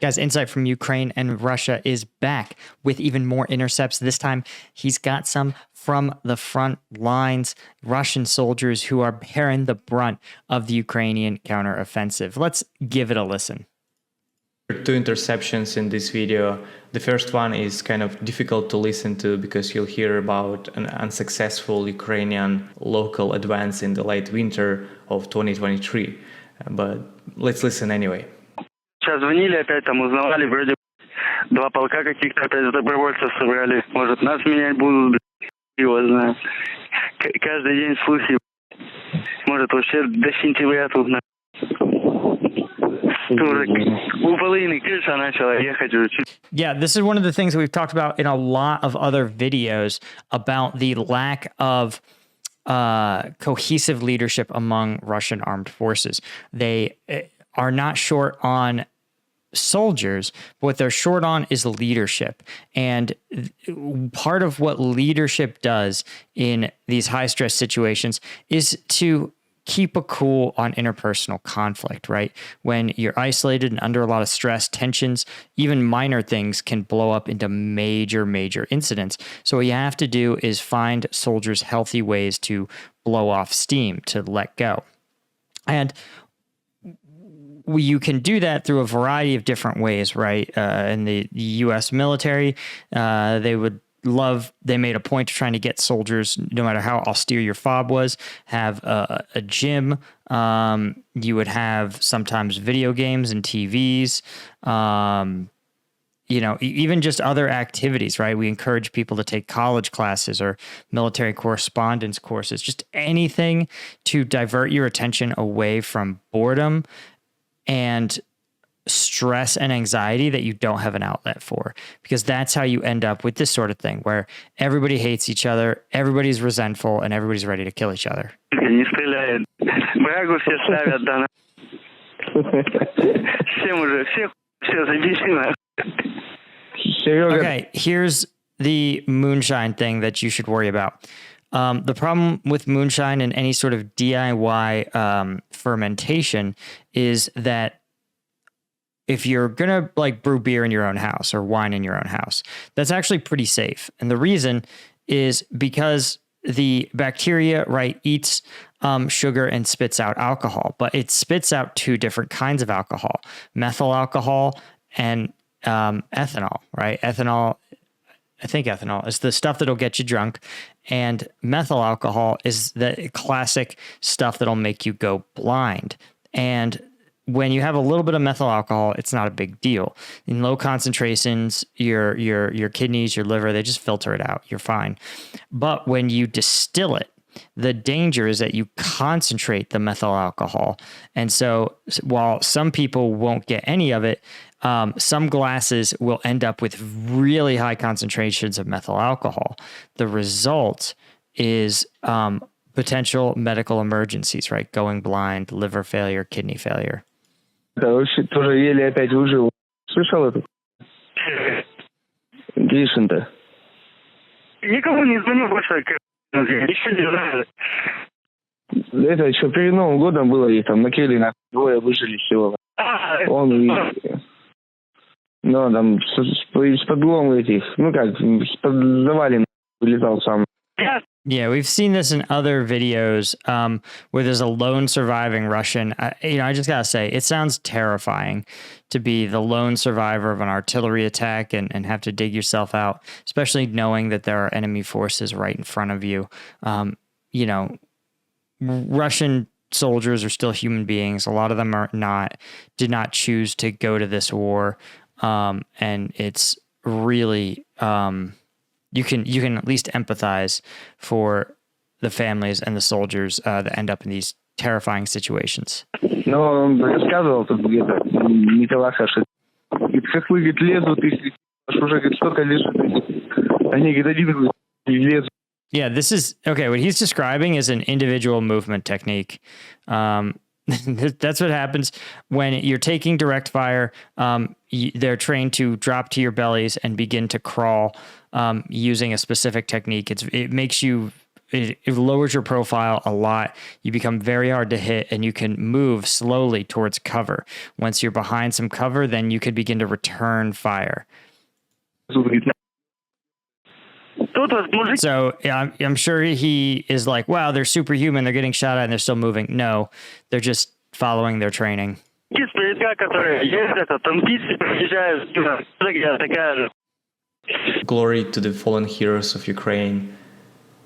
Guys, Insight from Ukraine and Russia is back with even more intercepts. This time, he's got some from the front lines, Russian soldiers who are bearing the brunt of the Ukrainian counteroffensive. Let's give it a listen. Two interceptions in this video. The first one is kind of difficult to listen to because you'll hear about an unsuccessful Ukrainian local advance in the late winter of 2023. But let's listen anyway. Сейчас звонили, опять там узнавали, вроде два полка каких-то опять добровольцев собрали. Может, нас менять будут, его знаю. Каждый день слухи. Может, вообще до сентября тут у половины крыша начала ехать уже. Yeah, this is one of the things that we've talked about in a lot of other videos about the lack of cohesive leadership among Russian armed forces. They are not short on soldiers, but what they're short on is leadership. And part of what leadership does in these high stress situations is to keep a cool on interpersonal conflict, right? When you're isolated and under a lot of stress, tensions, even minor things can blow up into major, major incidents. So what you have to do is find soldiers healthy ways to blow off steam, to let go. And you can do that through a variety of different ways, right? In the U.S. military, they made a point of trying to get soldiers, no matter how austere your fob was, have a gym. You would have sometimes video games and TVs, even just other activities, right? We encourage people to take college classes or military correspondence courses, just anything to divert your attention away from boredom and stress and anxiety that you don't have an outlet for, because that's how you end up with this sort of thing where everybody hates each other, everybody's resentful, and everybody's ready to kill each other. Okay, here's the moonshine thing that you should worry about. The problem with moonshine and any sort of DIY fermentation is that if you're going to brew beer in your own house or wine in your own house, that's actually pretty safe. And the reason is because the bacteria, right, eats sugar and spits out alcohol, but it spits out two different kinds of alcohol, methyl alcohol and ethanol, right? Ethanol is the stuff that'll get you drunk, and methyl alcohol is the classic stuff that'll make you go blind. And when you have a little bit of methyl alcohol, it's not a big deal. In low concentrations, your kidneys, your liver, they just filter it out. You're fine. But when you distill it, the danger is that you concentrate the methyl alcohol. And so while some people won't get any of it, some glasses will end up with really high concentrations of methyl alcohol. The result is potential medical emergencies, right? Going blind, liver failure, kidney failure. Да, вообще тоже еле опять выжил. Слышал это? Гришин-то. Никому не звоню больше. Еще не знаю. Это еще перед Новым годом было, и там на Келли двое выжили всего. Он и... Ну, там из-под глом этих, из-под завалин вылезал сам. Yeah, we've seen this in other videos where there's a lone surviving Russian. I just gotta say, it sounds terrifying to be the lone survivor of an artillery attack and have to dig yourself out, especially knowing that there are enemy forces right in front of you. Russian soldiers are still human beings. A lot of them did not choose to go to this war, and it's really. You can at least empathize for the families and the soldiers that end up in these terrifying situations. Ну, он рассказывал тут где-то, Николаша, что хохлы, говорит, лезут, и уже, говорит, столько лежит. Они, говорит, один лезут. Yeah, this is, okay, what he's describing is an individual movement technique. That's what happens when you're taking direct fire. They're trained to drop to your bellies and begin to crawl using a specific technique. It makes you it lowers your profile a lot. You become very hard to hit, and you can move slowly towards cover. Once you're behind some cover, then you could begin to return fire. So yeah, I'm sure he is like, wow, they're superhuman. They're getting shot at and they're still moving. No, they're just following their training. Glory to the fallen heroes of Ukraine.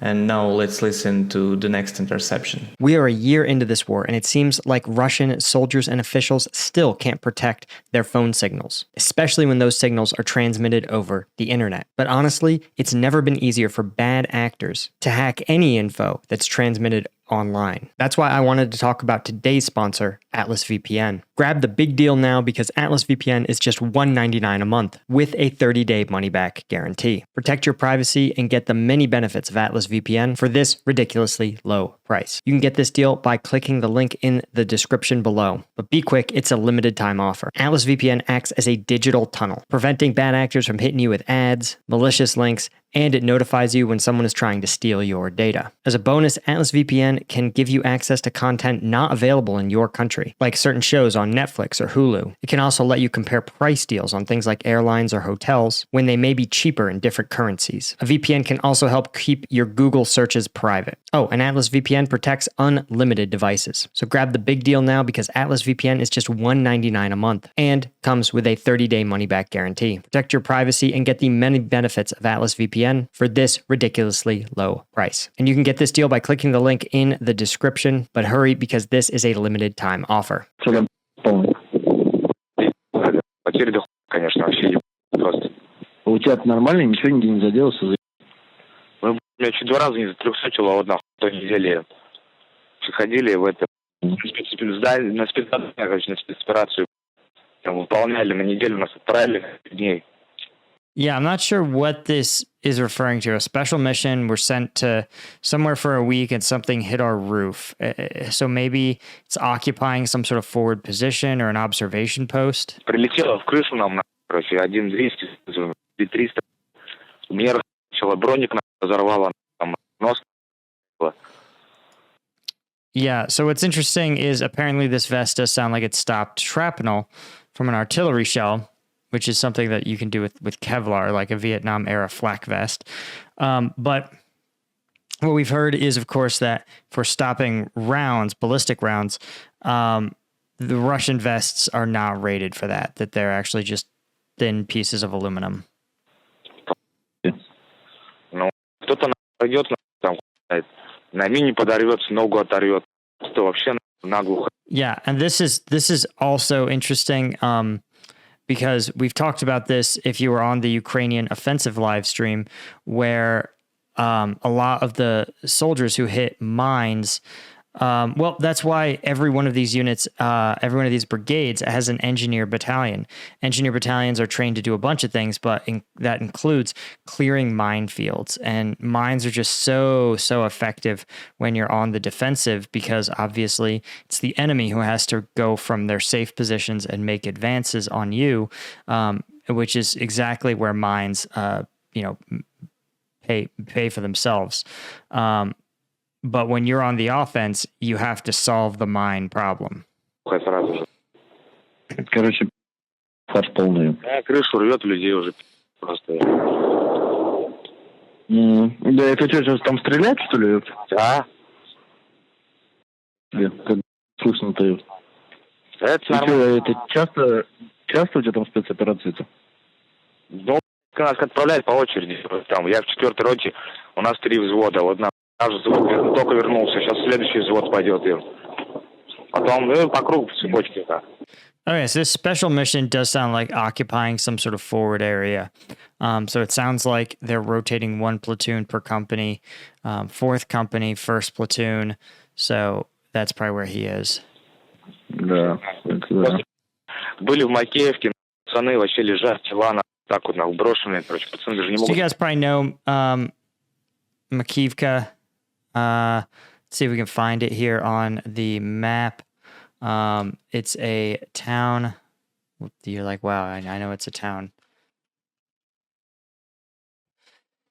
And now let's listen to the next interception. We are a year into this war, and it seems like Russian soldiers and officials still can't protect their phone signals, especially when those signals are transmitted over the internet. But honestly, it's never been easier for bad actors to hack any info that's transmitted online. That's why I wanted to talk about today's sponsor, Atlas VPN. Grab the big deal now because Atlas VPN is just $199 a month with a 30-day money-back guarantee. Protect your privacy and get the many benefits of Atlas VPN for this ridiculously low price. You can get this deal by clicking the link in the description below. But be quick, it's a limited time offer. Atlas VPN acts as a digital tunnel, preventing bad actors from hitting you with ads, malicious links, and it notifies you when someone is trying to steal your data. As a bonus, Atlas VPN can give you access to content not available in your country, like certain shows on Netflix or Hulu. It can also let you compare price deals on things like airlines or hotels when they may be cheaper in different currencies. A VPN can also help keep your Google searches private. Oh, and Atlas VPN protects unlimited devices. So grab the big deal now because Atlas VPN is just $199 a month and comes with a 30-day money-back guarantee. Protect your privacy and get the many benefits of Atlas VPN for this ridiculously low price. And you can get this deal by clicking the link in the description, but hurry because this is a limited time offer. Конечно, вообще просто. У тебя нормально, ничего нигде не заделался? Я чуть 2 раза не затрехсотила, вот нахуй, той неделе приходили в это, на спецзадание, короче, на спецоперацию, там выполняли на неделю, нас отправили на дней. Yeah, I'm not sure what this is referring to. A special mission, we're sent to somewhere for a week and something hit our roof. So maybe it's occupying some sort of forward position or an observation post. Прилетело в крышу нам, короче, 1-200, 300. У меня начало броник разорвало, там нос. Yeah, so what's interesting is apparently this vest does sound like it stopped shrapnel from an artillery shell, which is something that you can do with Kevlar, like a Vietnam-era flak vest. But what we've heard is, of course, that for stopping rounds, ballistic rounds, the Russian vests are not rated for that they're actually just thin pieces of aluminum. Ну, кто-то пойдет, там, на мине подорвется, ногу оторвет, что вообще наглухо. Yeah, and this is also interesting, because we've talked about this if you were on the Ukrainian offensive live stream, where a lot of the soldiers who hit mines, well, that's why every one of these units, every one of these brigades has an engineer battalion. Engineer battalions are trained to do a bunch of things, but that includes clearing minefields. And mines are just so effective when you're on the defensive, because obviously it's the enemy who has to go from their safe positions and make advances on you, which is exactly where mines, pay for themselves. But when you're on the offense, you have to solve the mine problem. Короче, фарш полный. Крышу рвет людей уже просто. Да, это что, сейчас там стрелять, что ли? Да. Как слышно-то. Это нормально. Это часто у тебя там спецоперации-то? Ну, нас отправляют по очереди. Там, я в 4-й роте, у нас 3 взвода. Вот наш взвод только вернулся, сейчас следующий взвод пойдет. Потом по кругу, по цепочке. Да. Okay, so this special mission does sound like occupying some sort of forward area. So it sounds like they're rotating 1 platoon per company, 4th company, 1st platoon. So that's probably where he is. Да. Были в Макеевке, пацаны вообще лежат, тела так вот брошенные, короче, пацаны даже не могут. So you guys probably know Makivka. Let's see if we can find it here on the map. It's a town. You're like, wow, I know it's a town.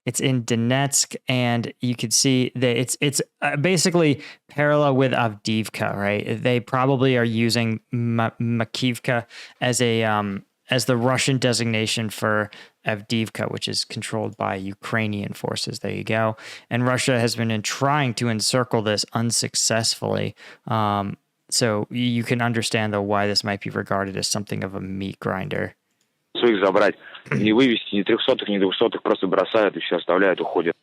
It's in Donetsk, and you can see that it's basically parallel with Avdiivka, right? They probably are using Makivka as as the Russian designation for Avdiivka, which is controlled by Ukrainian forces. There you go. And Russia has been trying to encircle this unsuccessfully. So you can understand, though, why this might be regarded as something of a meat grinder. Их забрать, не вывести ни 300-х, ни 200-х, просто бросают и все оставляют, уходят.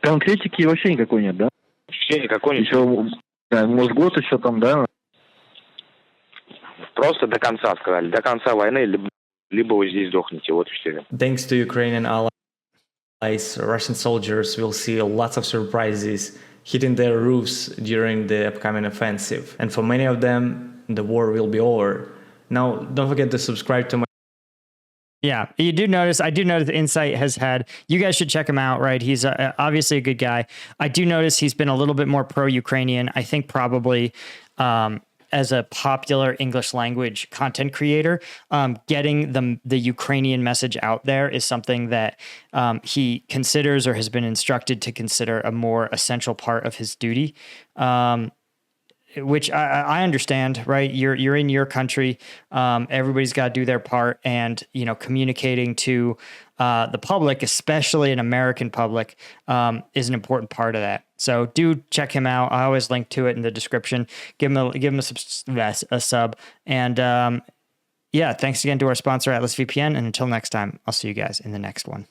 Конкретики вообще никакой нет, да? Вообще никакой нет. Еще, может, год еще там, да? Просто до конца сказали. До конца войны, либо вы здесь сдохнете. Вот и все. Thanks to Ukrainian allies, Russian soldiers will see lots of surprises hitting their roofs during the upcoming offensive. And for many of them, the war will be over. Now, don't forget to subscribe to my Yeah, I do notice Insight has had, you guys should check him out, right? He's obviously a good guy. I do notice he's been a little bit more pro-Ukrainian. I think probably as a popular English language content creator, getting the Ukrainian message out there is something that he considers or has been instructed to consider a more essential part of his duty. Which I understand, right? You're in your country. Everybody's got to do their part, and communicating to the public, especially an American public, is an important part of that. So do check him out. I always link to it in the description. Give him a sub, and yeah, thanks again to our sponsor Atlas VPN. And until next time, I'll see you guys in the next one.